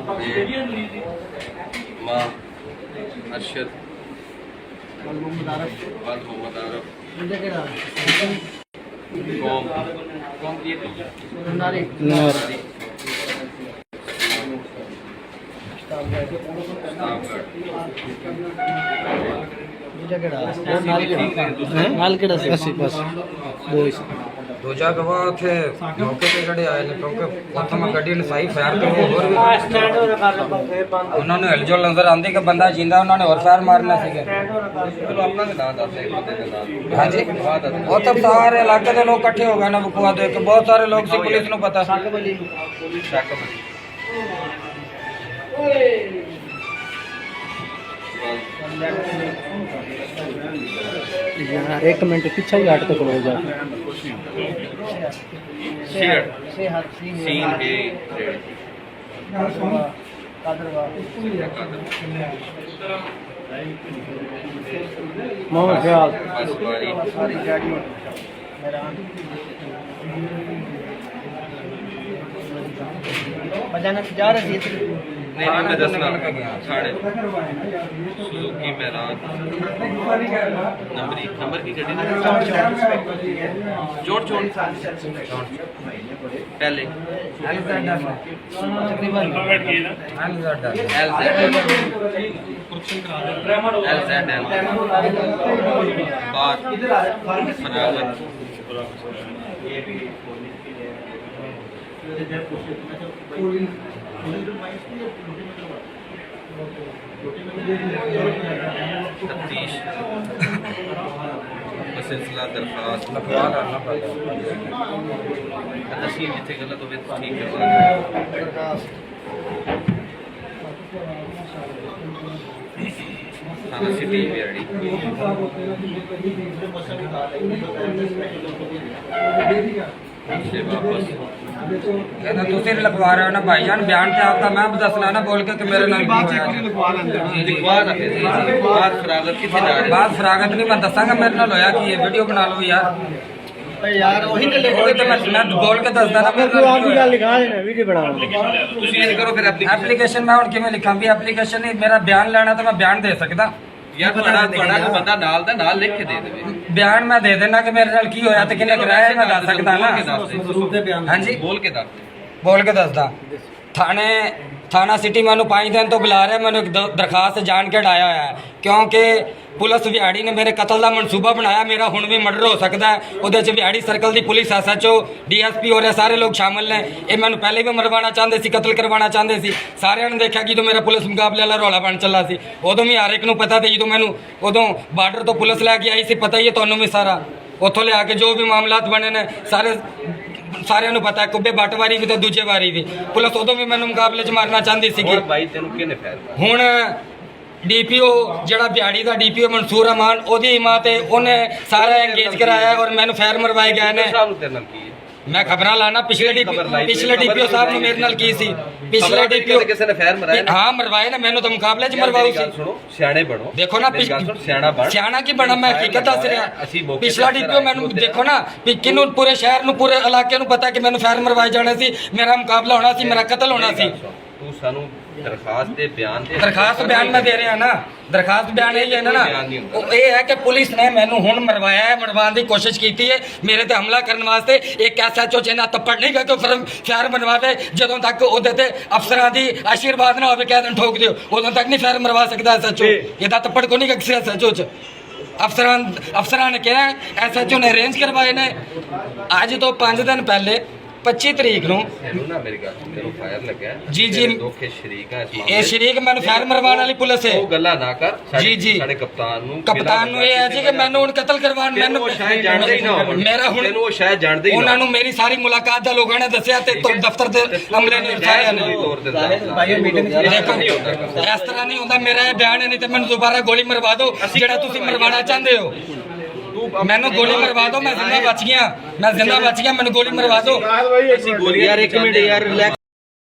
माँ अरशद मोहम्मद आरफ कौम की नारी दूजा गवाह थे मौके पे जड़े आए ने क्योंकि प्रथम गड्डी ने सही फायर कर होर भी उन्होंने हलचल नजर आंदी कि बंदा जिंदा उन्होंने और फायर मारना सीगे चलो अपना भी नाम दस एक बंदे का नाम हाँ जी वो तो सारे इलाके के लोग इकट्ठे हो गए ना बखुआ देख के बहुत सारे लोग सी पुलिस को पता यार एक मिनट पीछे ही हट तक हो जा सीन है मोहम्मद ख्याल बजाना जा रही थी नहीं मैं दसना साढ़े सुजुकी मेराज नंबर की गड्डी चोट पहले तफ्तीश सिलसिला दरखास्त तस्वीर जिथे गलत हो ठीक है थाना सिटी बिहाड़ी से वापस कहना तुसी लिखवा रहे हो ना भाईजान बयान ते आपका मैं दसना ना बोल के कि मेरे नाल लिखवा रखे थे बात फरागत किथे जा रही बात फरागत नहीं मैं दसांगा मेरे नाल होया कि ये वीडियो बना लो यार यार वही तो मैं बोल के दसदा ना मेरे नाल आपकी गल लिखा देना वीडियो बना तुसी ये करो फिर एप्लीकेशन मैं हुन किवें लिखां भी एप्लीकेशन नहीं मेरा बयान लेना तो मैं बयान दे सकदा यार ਤੁਹਾਡਾ ਬੰਦਾ ਨਾਲ ਦਾ ਨਾਲ ਲਿਖ ਕੇ ਦੇ ਦੇਵੇ ਬਿਆਨ ਮੈਂ ਦੇ ਦੇਣਾ ਕਿ ਮੇਰੇ ਨਾਲ ਕੀ ਹੋਇਆ ਤੇ ਕਿੰਨੇ ਕਰਾਇਆ ਮੈਂ ਦੱਸ ਸਕਦਾ ਨਾ ਹਾਂਜੀ ਬੋਲ ਕੇ ਦੱਸ ਬੋਲ ਕੇ ਦੱਸਦਾ थाना सिटी मैं 5 दिन तो बुला रहा मैंने एक दरखास्त जान के डाया है क्योंकि पुलिस विहाड़ी ने मेरे कतल का मनसूबा बनाया मेरा हुण भी मर्डर हो सकता है वो विहाड़ी सर्कल की पुलिस SHO DSP और सारे लोग शामिल ने ये मैंने पहले भी मरवाना चाहते सी कतल करवाना चाहते सी सारे ने देखा कि जो मेरा पुलिस मुकाबले वाला रौला बन चला सी उदों भी हर एक को पता था जो मैंने उदों बार्डर तो पुलिस लैके आई सी पता ही है तुहानूं भी सारा उत्थों लिया के जो भी मामलात बने ने सारे पता है कुब्बे बट वारी भी तो दूजे वारी भी पुलिस उदों भी मैंने मुकाबले च मारना चाहती सी हुण DPO जिहड़ा बिहाड़ी का DPO मंसूर रहमान ओदी मां ते ओने सारा एंगेज कराया और मैंने फैर मरवाए गए ने मैं खबरां लाना पिछले DPO साहब ने मेरे नाल की सी पिछले DPO किसी ने फैर मराए हां मरवाए ने मैंने तो मुकाबले च मरवाऊ सी सुनो सियाणे बनो देखो ना सियाणा बन सियाणा की बना मैं हकीकत दस रहा पिछला DPO मैंने देखो ना किनू पूरे शहर नूं पूरे इलाके नूं पता कि मैंने फैर मरवाए जाने सी मेरा मुकाबला होना सी मेरा कतल होना सी तू सानू दरखास्त बयान मैं दे रहा ना दरखास्त बयान यही है ना ये है कि पुलिस ने मैनू हुण मरवाया है मरवाने की कोशिश की है मेरे ते हमला करने वास्ते एक SHO च तप्पड़ नहीं गया कि फैर मरवावे जदों तक उहदे अफसरां दी आशीर्वाद ना होवे कह दिन ठोक दिओ उदों तक नहीं फैर मरवा सकता SHO ये तप्पड़ को नहीं किसी SHO च अफसरां ने कहा SHO ने अरेंज करवाए ने अज तो 5 दिन पहले 25 तरीक नूं जी जी ये शरीक मैंने फैर मरवाने वाली पुलिस है गल्ला ना कर जी जी कप्तान नूं ये है जी कि मैनू हुण कतल करवान मैनू मेरा हुण वो शायद जानदे ही उन्हां नूं मेरी सारी मुलाकात दा लोगां ने दस्सिया ते तो दफ्तर दे अमले ने सारे ने देखो इस तरह नहीं होंदा मेरा ये बयान है नहीं ते मैनू दोबारा गोली मरवा दो जेड़ा तुसीं मरवाना चाहंदे हो मैनू गोली मरवा दो मैं जिंदा बच गया मैनू गोली मरवा दो यार एक मिनट यार